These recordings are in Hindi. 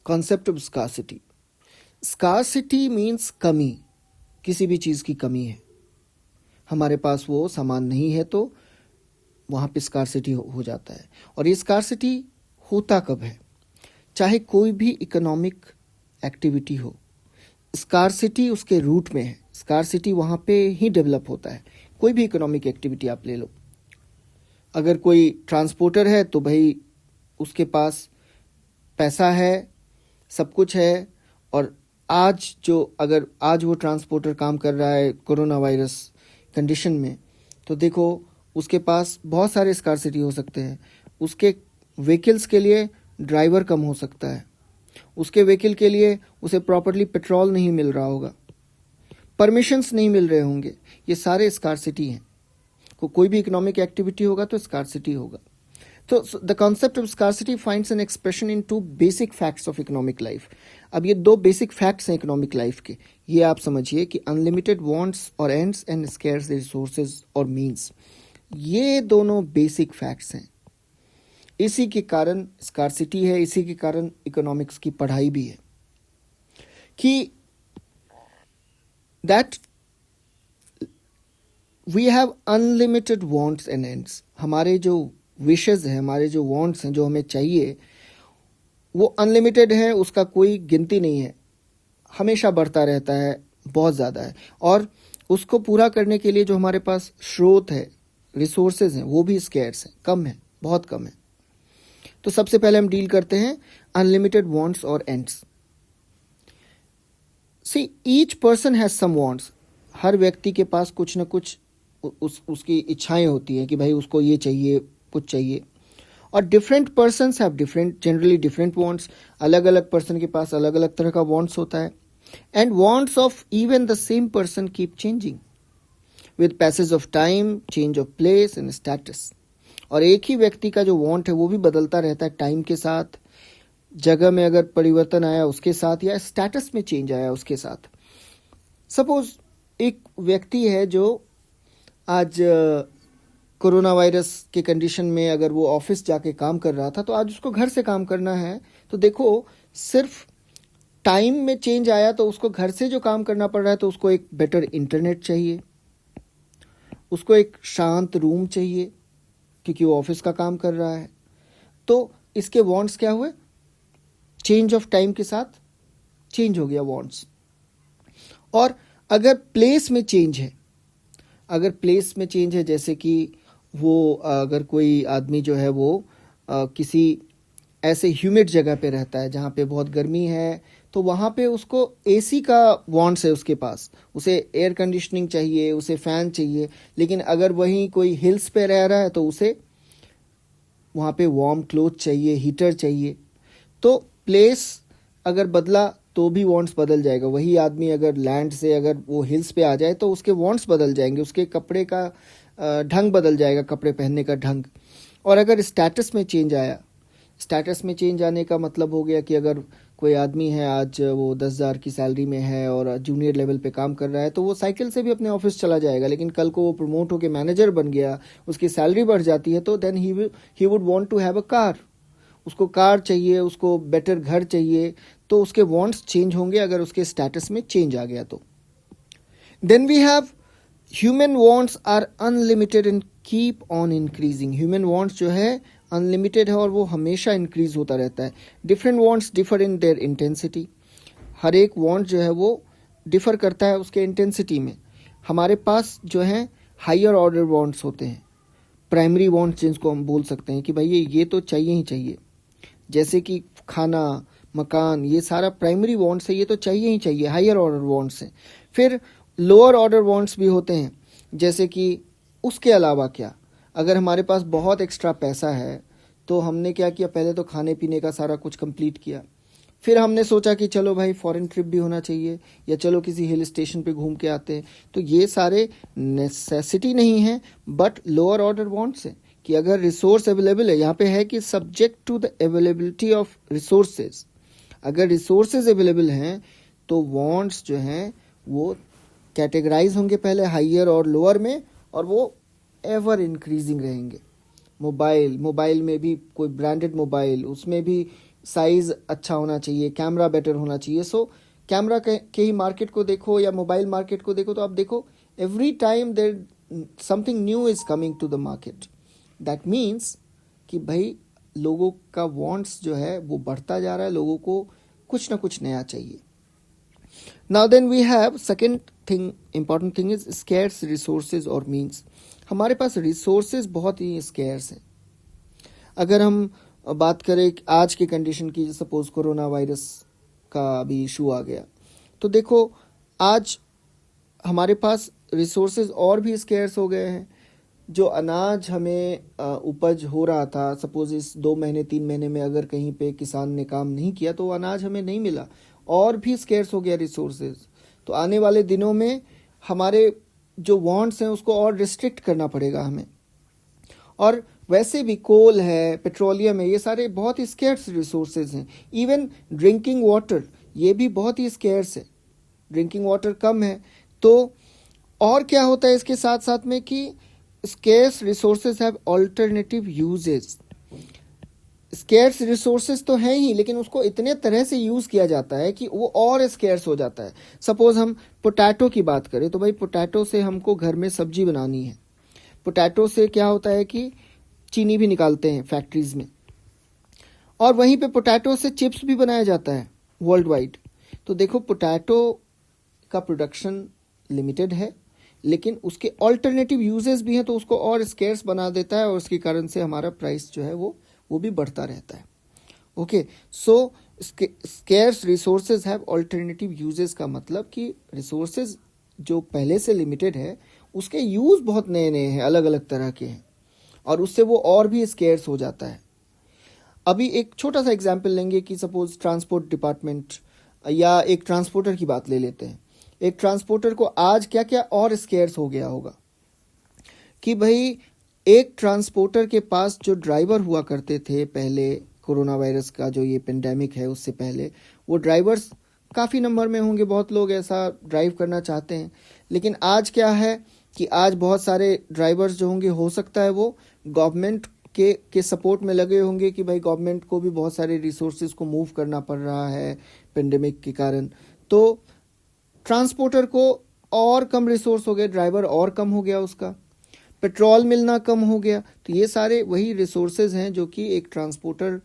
Concept of scarcity. Scarcity means कमी, किसी भी चीज़ की कमी है, हमारे पास वो सामान नहीं है तो वहाँ पे स्कार्सिटी हो जाता है. और ये स्कार्सिटी होता कब है? चाहे कोई भी इकोनॉमिक एक्टिविटी हो, स्कार्सिटी उसके रूट में है. स्कार्सिटी वहाँ पे ही डेवलप होता है. कोई भी इकोनॉमिक एक्टिविटी आप ले लो, अगर कोई ट्रांसपोर्टर है तो भाई उसके पास पैसा है, सब कुछ है, और अगर आज वो ट्रांसपोर्टर काम कर रहा है कोरोना वायरस कंडीशन में, तो देखो उसके पास बहुत सारे स्कार्सिटी हो सकते हैं. उसके व्हीकल्स के लिए ड्राइवर कम हो सकता है, उसके व्हीकल के लिए उसे प्रॉपर्ली पेट्रोल नहीं मिल रहा होगा, परमिशंस नहीं मिल रहे होंगे. ये सारे स्कार्सिटी हैं. कोई भी इकोनॉमिक एक्टिविटी होगा तो स्कार्सिटी होगा. तो the concept of scarcity finds an expression in 2 basic facts of economic life. अब ये 2 बेसिक फैक्ट्स हैं इकोनॉमिक लाइफ के. ये आप समझिए कि अनलिमिटेड वांट्स और एंड्स एंड स्केर्स रिसोर्सेज और मीन्स, ये दोनों बेसिक फैक्ट्स हैं. इसी के कारण स्कार्सिटी है, इसी के कारण इकोनॉमिक्स की पढ़ाई भी है कि that we have unlimited wants and ends. हमारे जो विशेस हैं, हमारे जो वांट्स हैं, जो हमें चाहिए, वो अनलिमिटेड है, उसका कोई गिनती नहीं है, हमेशा बढ़ता रहता है, बहुत ज़्यादा है. और उसको पूरा करने के लिए जो हमारे पास स्रोत है, रिसोर्सेज हैं, वो भी स्केर्स हैं, कम है, बहुत कम है. तो सबसे पहले हम डील करते हैं अनलिमिटेड वांट्स और ends. See each person has some wants. हर व्यक्ति के पास कुछ न कुछ उसकी इच्छाएं होती हैं कि भाई उसको ये चाहिए, कुछ चाहिए. और different persons have generally different wants. अलग अलग पर्सन के पास अलग अलग तरह का वांट्स होता है. And wants of even the same person keep changing with passage of time, change of place and status. और एक ही व्यक्ति का जो वांट है वो भी बदलता रहता है टाइम के साथ, जगह में अगर परिवर्तन आया उसके साथ, या स्टेटस में चेंज आया उसके साथ. सपोज एक व्यक्ति है जो आज कोरोना वायरस के कंडीशन में अगर वो ऑफिस जाके काम कर रहा था, तो आज उसको घर से काम करना है. तो देखो सिर्फ टाइम में चेंज आया तो उसको घर से जो काम करना पड़ रहा है, तो उसको एक बेटर इंटरनेट चाहिए, उसको एक शांत रूम चाहिए, क्योंकि वो ऑफिस का काम कर रहा है. तो इसके वांट्स क्या हुए? चेंज ऑफ टाइम के साथ चेंज हो गया वांट्स. और अगर प्लेस में चेंज है, जैसे कि वो अगर कोई आदमी जो है वो किसी ऐसे ह्यूमिड जगह पे रहता है जहाँ पे बहुत गर्मी है, तो वहाँ पे उसको एसी का वांट्स है उसके पास, उसे एयर कंडीशनिंग चाहिए, उसे फैन चाहिए. लेकिन अगर वहीं कोई हिल्स पे रह रहा है तो उसे वहाँ पे वार्म क्लोथ चाहिए, हीटर चाहिए. तो प्लेस अगर बदला तो भी वांट्स बदल जाएगा. वही आदमी अगर लैंड से अगर वो हिल्स पे आ जाए तो उसके वांट्स बदल जाएंगे, उसके कपड़े का ढंग बदल जाएगा, कपड़े पहनने का ढंग. और अगर स्टेटस में चेंज आया, स्टेटस में चेंज आने का मतलब हो गया कि अगर कोई आदमी है आज वो 10,000 की सैलरी में है और जूनियर लेवल पे काम कर रहा है, तो वो साइकिल से भी अपने ऑफिस चला जाएगा. लेकिन कल को वो प्रमोट होकर मैनेजर बन गया, उसकी सैलरी बढ़ जाती है, तो then he would want to have a car. उसको कार चाहिए, उसको बेटर घर चाहिए. तो उसके वांट्स चेंज होंगे अगर उसके स्टेटस में चेंज आ गया तो. Then we have human wants are unlimited and keep on increasing. Human wants जो है अनलिमिटेड है और वो हमेशा इंक्रीज होता रहता है. Different wants differ in their intensity. हर एक वांट जो है वो डिफर करता है उसके इंटेंसिटी में. हमारे पास जो है हायर ऑर्डर वांट्स होते हैं, प्राइमरी वांट्स जिनको हम बोल सकते हैं कि भाई ये तो चाहिए ही चाहिए. जैसे कि खाना, मकान, ये सारा प्राइमरी वांट्स है, ये तो चाहिए ही चाहिए, हायर ऑर्डर वांट्स हैं. फिर लोअर ऑर्डर वांट्स भी होते हैं, जैसे कि उसके अलावा क्या, अगर हमारे पास बहुत एक्स्ट्रा पैसा है तो हमने क्या किया, पहले तो खाने पीने का सारा कुछ कंप्लीट किया. फिर हमने सोचा कि चलो भाई फॉरेन ट्रिप भी होना चाहिए, या चलो किसी हिल स्टेशन पे घूम के आते हैं. तो ये सारे नेसेसिटी नहीं है बट लोअर ऑर्डर वांट्स हैं. कि अगर रिसोर्स अवेलेबल है, यहाँ पे है कि subject to the availability of resources. अगर रिसोर्सेज अवेलेबल हैं तो वांट्स जो हैं वो कैटेगराइज होंगे पहले हायर और लोअर में, और वो एवर इंक्रीजिंग रहेंगे. मोबाइल में भी कोई ब्रांडेड मोबाइल, उसमें भी साइज अच्छा होना चाहिए, कैमरा बेटर होना चाहिए. सो कैमरा के ही मार्केट को देखो या मोबाइल मार्केट को देखो, तो आप देखो every time there something new is coming to the market. That means कि भाई लोगों का वांट्स जो है वो बढ़ता जा रहा है, लोगों को कुछ ना कुछ नया चाहिए. Now then we have second thing, important thing is scarce resources और मीन्स. हमारे पास रिसोर्सेज बहुत ही स्केर्स हैं. अगर हम बात करें आज की कंडीशन की, सपोज कोरोना वायरस का अभी इशू आ गया, तो देखो आज हमारे पास रिसोर्सेज और भी स्केर्स हो गए हैं. जो अनाज हमें उपज हो रहा था, सपोज इस 2 महीने 3 महीने में अगर कहीं पे किसान ने काम नहीं किया तो वो अनाज हमें नहीं मिला, और भी स्केर्स हो गया रिसोर्सेज. तो आने वाले दिनों में हमारे जो वांट्स हैं उसको और रिस्ट्रिक्ट करना पड़ेगा हमें. और वैसे भी कोल है, पेट्रोलियम है, ये सारे बहुत ही स्केर्स रिसोर्सेज हैं. इवन ड्रिंकिंग वाटर, ये भी बहुत ही स्केर्स है. ड्रिंकिंग वाटर कम है. तो और क्या होता है इसके साथ साथ में कि scarce resources have alternative uses. Scarce resources तो हैं ही, लेकिन उसको इतने तरह से यूज किया जाता है कि वो और स्केर्स हो जाता है. सपोज हम पोटैटो की बात करें, तो भाई पोटैटो से हमको घर में सब्जी बनानी है. पोटैटो से क्या होता है कि चीनी भी निकालते हैं फैक्ट्रीज में, और वहीं पे पोटैटो से चिप्स भी बनाया जाता है वर्ल्ड वाइड. तो देखो पोटैटो का प्रोडक्शन लिमिटेड है, लेकिन उसके ऑल्टरनेटिव यूजेस भी हैं, तो उसको और स्केर्स बना देता है, और उसके कारण से हमारा प्राइस जो है वो भी बढ़ता रहता है. Okay, so scarce resources have alternative uses का मतलब कि रिसोर्सेज जो पहले से लिमिटेड है उसके यूज बहुत नए नए हैं, अलग अलग तरह के हैं, और उससे वो और भी स्केर्स हो जाता है. अभी एक छोटा सा एग्जाम्पल लेंगे कि सपोज ट्रांसपोर्ट डिपार्टमेंट या एक ट्रांसपोर्टर की बात ले लेते हैं. एक ट्रांसपोर्टर को आज क्या क्या और स्केर्स हो गया होगा कि भाई एक ट्रांसपोर्टर के पास जो ड्राइवर हुआ करते थे पहले, कोरोना वायरस का जो ये पेंडेमिक है उससे पहले, वो ड्राइवर्स काफ़ी नंबर में होंगे, बहुत लोग ऐसा ड्राइव करना चाहते हैं. लेकिन आज क्या है कि आज बहुत सारे ड्राइवर्स जो होंगे, हो सकता है वो गवर्नमेंट के सपोर्ट में लगे होंगे कि भाई गवर्नमेंट को भी बहुत सारे रिसोर्सेज को मूव करना पड़ रहा है पेंडेमिक के कारण. तो ट्रांसपोर्टर को और कम रिसोर्स हो गए, ड्राइवर और कम हो गया, उसका पेट्रोल मिलना कम हो गया. तो ये सारे वही रिसोर्सेज हैं जो कि एक ट्रांसपोर्टर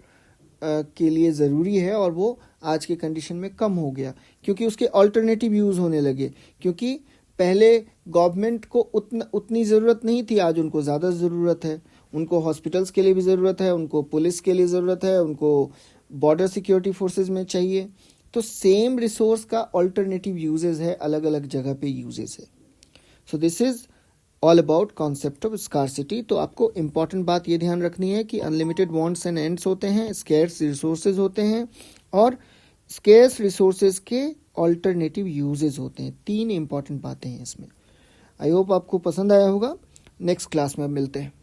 के लिए ज़रूरी है, और वो आज के कंडीशन में कम हो गया क्योंकि उसके ऑल्टरनेटिव यूज़ होने लगे. क्योंकि पहले गवर्नमेंट को उतनी ज़रूरत नहीं थी, आज उनको ज़्यादा ज़रूरत है. उनको हॉस्पिटल्स के लिए भी ज़रूरत है, उनको पुलिस के लिए ज़रूरत है, उनको बॉर्डर सिक्योरिटी फोर्सेज में चाहिए. तो सेम रिसोर्स का ऑल्टरनेटिव यूजेस है, अलग अलग जगह पे यूजेस है. So this is all about concept of scarcity. तो आपको इंपॉर्टेंट बात ये ध्यान रखनी है कि अनलिमिटेड वांट्स एंड एंड्स होते हैं, स्केर्स रिसोर्सेज होते हैं, और स्केर्स रिसोर्सेज के ऑल्टरनेटिव यूजेस होते हैं. 3 इंपॉर्टेंट बातें हैं इसमें. आई होप आपको पसंद आया होगा. नेक्स्ट क्लास में अब मिलते हैं.